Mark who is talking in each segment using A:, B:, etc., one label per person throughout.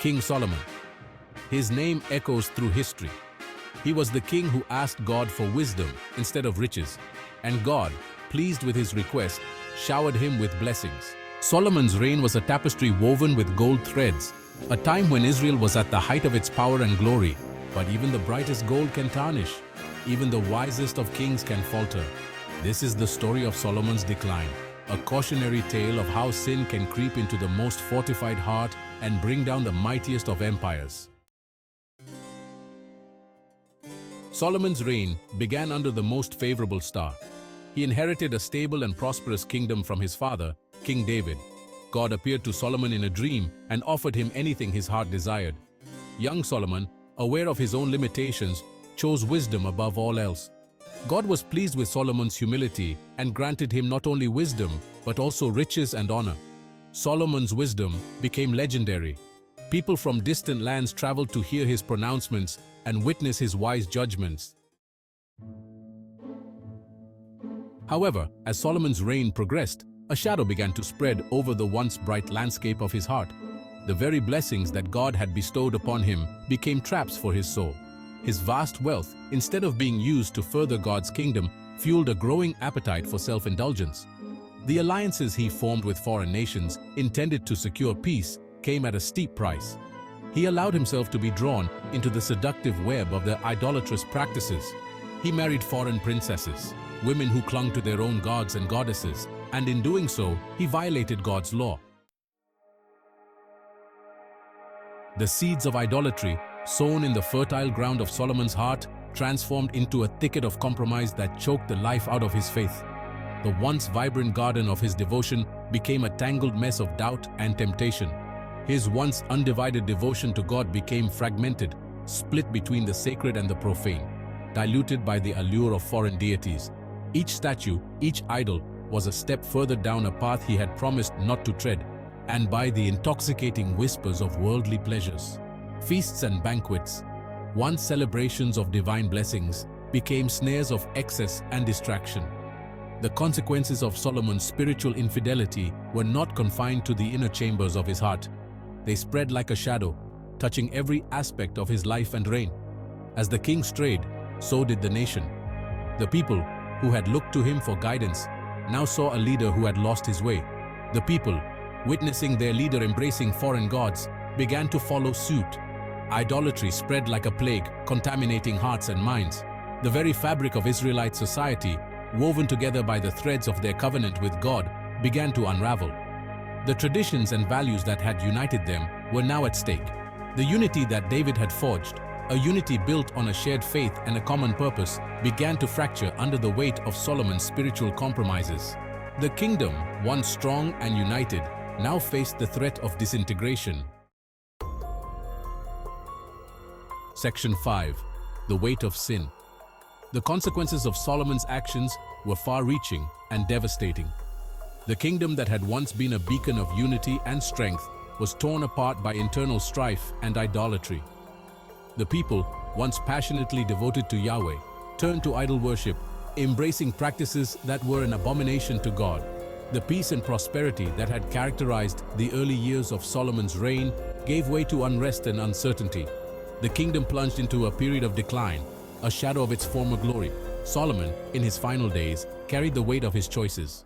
A: King Solomon. His name echoes through history. He was the king who asked God for wisdom instead of riches, and God, pleased with his request, showered him with blessings. Solomon's reign was a tapestry woven with gold threads, a time when Israel was at the height of its power and glory. But even the brightest gold can tarnish. Even the wisest of kings can falter. This is the story of Solomon's decline, a cautionary tale of how sin can creep into the most fortified heart and bring down the mightiest of empires. Solomon's reign began under the most favorable star. He inherited a stable and prosperous kingdom from his father, King David. God appeared to Solomon in a dream and offered him anything his heart desired. Young Solomon, aware of his own limitations, chose wisdom above all else. God was pleased with Solomon's humility and granted him not only wisdom, but also riches and honor. Solomon's wisdom became legendary. People from distant lands traveled to hear his pronouncements and witness his wise judgments. However, as Solomon's reign progressed, a shadow began to spread over the once bright landscape of his heart. The very blessings that God had bestowed upon him became traps for his soul. His vast wealth, instead of being used to further God's kingdom, fueled a growing appetite for self-indulgence. The alliances he formed with foreign nations, intended to secure peace, came at a steep price. He allowed himself to be drawn into the seductive web of their idolatrous practices. He married foreign princesses, women who clung to their own gods and goddesses, and in doing so, he violated God's law. The seeds of idolatry, sown in the fertile ground of Solomon's heart, transformed into a thicket of compromise that choked the life out of his faith. The once vibrant garden of his devotion became a tangled mess of doubt and temptation. His once undivided devotion to God became fragmented, split between the sacred and the profane, diluted by the allure of foreign deities. Each statue, each idol, was a step further down a path he had promised not to tread, and by the intoxicating whispers of worldly pleasures. Feasts and banquets, once celebrations of divine blessings, became snares of excess and distraction. The consequences of Solomon's spiritual infidelity were not confined to the inner chambers of his heart. They spread like a shadow, touching every aspect of his life and reign. As the king strayed, so did the nation. The people, who had looked to him for guidance, now saw a leader who had lost his way. The people, witnessing their leader embracing foreign gods, began to follow suit. Idolatry spread like a plague, contaminating hearts and minds. The very fabric of Israelite society, woven together by the threads of their covenant with God, began to unravel. The traditions and values that had united them were now at stake. The unity that David had forged, a unity built on a shared faith and a common purpose, began to fracture under the weight of Solomon's spiritual compromises. The kingdom, once strong and united, now faced the threat of disintegration. Section 5. The weight of sin. The consequences of Solomon's actions were far-reaching and devastating. The kingdom that had once been a beacon of unity and strength was torn apart by internal strife and idolatry. The people, once passionately devoted to Yahweh, turned to idol worship, embracing practices that were an abomination to God. The peace and prosperity that had characterized the early years of Solomon's reign gave way to unrest and uncertainty. The kingdom plunged into a period of decline, a shadow of its former glory. Solomon, in his final days, carried the weight of his choices.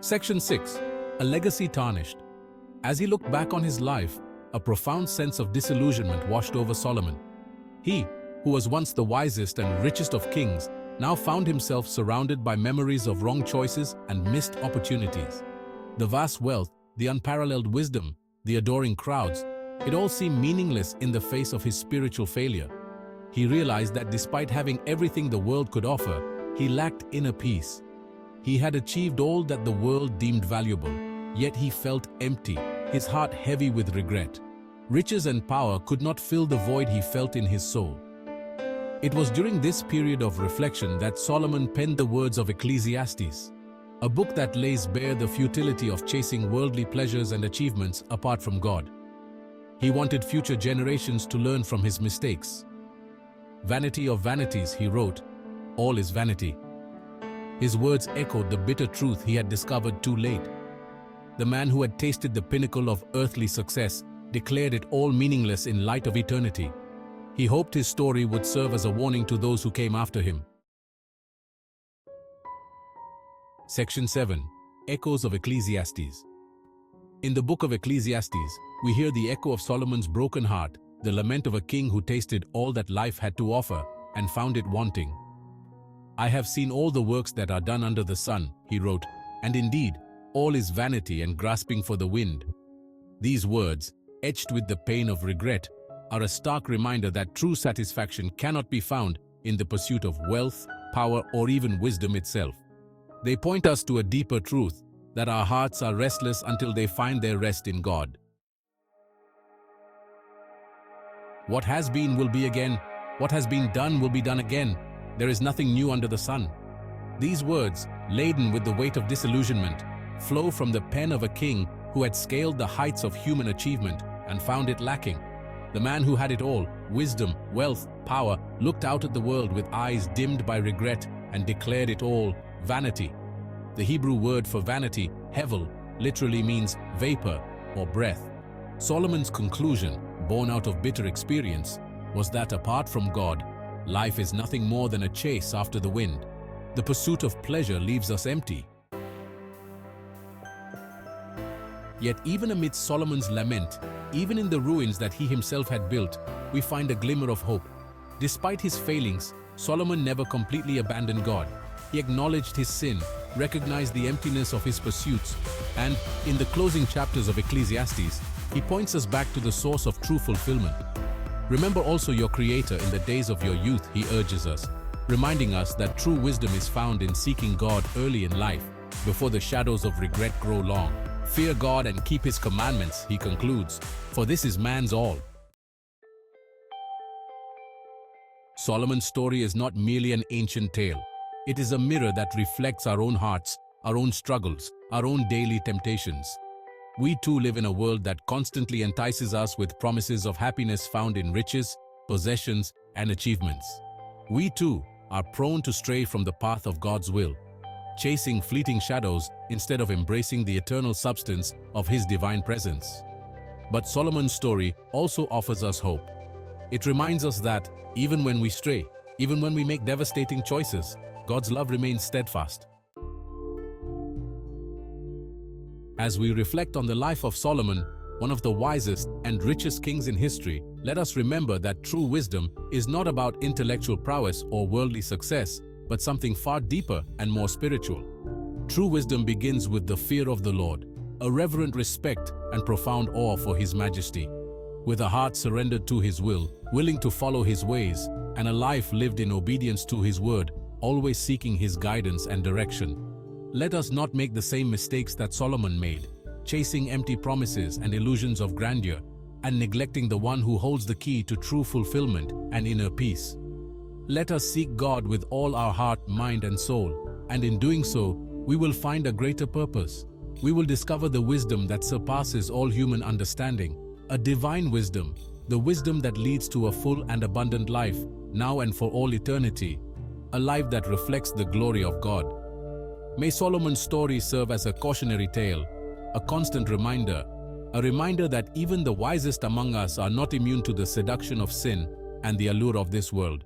A: Section 6. A legacy tarnished. As he looked back on his life, a profound sense of disillusionment washed over Solomon. He, who was once the wisest and richest of kings, now found himself surrounded by memories of wrong choices and missed opportunities. The vast wealth, the unparalleled wisdom, the adoring crowds, it all seemed meaningless in the face of his spiritual failure. He realized that despite having everything the world could offer, he lacked inner peace. He had achieved all that the world deemed valuable, yet he felt empty, his heart heavy with regret. Riches and power could not fill the void he felt in his soul. It was during this period of reflection that Solomon penned the words of Ecclesiastes, a book that lays bare the futility of chasing worldly pleasures and achievements apart from God. He wanted future generations to learn from his mistakes. "Vanity of vanities," he wrote, "all is vanity." His words echoed the bitter truth he had discovered too late. the man who had tasted the pinnacle of earthly success, declared it all meaningless in light of eternity. He hoped his story would serve as a warning to those who came after him. Section 7. Echoes of Ecclesiastes. In the Book of Ecclesiastes, we hear the echo of Solomon's broken heart, the lament of a king who tasted all that life had to offer and found it wanting. "I have seen all the works that are done under the sun," he wrote, "and indeed, all is vanity and grasping for the wind." These words, etched with the pain of regret, are a stark reminder that true satisfaction cannot be found in the pursuit of wealth, power, or even wisdom itself. They point us to a deeper truth, that our hearts are restless until they find their rest in God. What has been will be again. What has been done will be done again. There is nothing new under the sun. These words, laden with the weight of disillusionment, flow from the pen of a king who had scaled the heights of human achievement and found it lacking. The man who had it all, wisdom, wealth, power, looked out at the world with eyes dimmed by regret and declared it all vanity. The Hebrew word for vanity, hevel, literally means vapor or breath. Solomon's conclusion, born out of bitter experience, was that apart from God, life is nothing more than a chase after the wind. The pursuit of pleasure leaves us empty. Yet even amidst Solomon's lament, even in the ruins that he himself had built, we find a glimmer of hope. Despite his failings, Solomon never completely abandoned God. He acknowledged his sin, recognized the emptiness of his pursuits, and, in the closing chapters of Ecclesiastes, he points us back to the source of true fulfillment. "Remember also your Creator in the days of your youth," he urges us, reminding us that true wisdom is found in seeking God early in life, before the shadows of regret grow long. "Fear God and keep His commandments," he concludes, "for this is man's all." Solomon's story is not merely an ancient tale. It is a mirror that reflects our own hearts, our own struggles, our own daily temptations. We too live in a world that constantly entices us with promises of happiness found in riches, possessions, and achievements. We too are prone to stray from the path of God's will, chasing fleeting shadows instead of embracing the eternal substance of His divine presence. But Solomon's story also offers us hope. It reminds us that, even when we stray, even when we make devastating choices, God's love remains steadfast. As we reflect on the life of Solomon, one of the wisest and richest kings in history, let us remember that true wisdom is not about intellectual prowess or worldly success, but something far deeper and more spiritual. True wisdom begins with the fear of the Lord, a reverent respect and profound awe for His majesty. With a heart surrendered to His will, willing to follow His ways, and a life lived in obedience to His word, always seeking His guidance and direction. Let us not make the same mistakes that Solomon made, chasing empty promises and illusions of grandeur, and neglecting the one who holds the key to true fulfillment and inner peace. Let us seek God with all our heart, mind, and soul, and in doing so, we will find a greater purpose. We will discover the wisdom that surpasses all human understanding, a divine wisdom, the wisdom that leads to a full and abundant life, now and for all eternity, a life that reflects the glory of God. May Solomon's story serve as a cautionary tale, a constant reminder, a reminder that even the wisest among us are not immune to the seduction of sin and the allure of this world.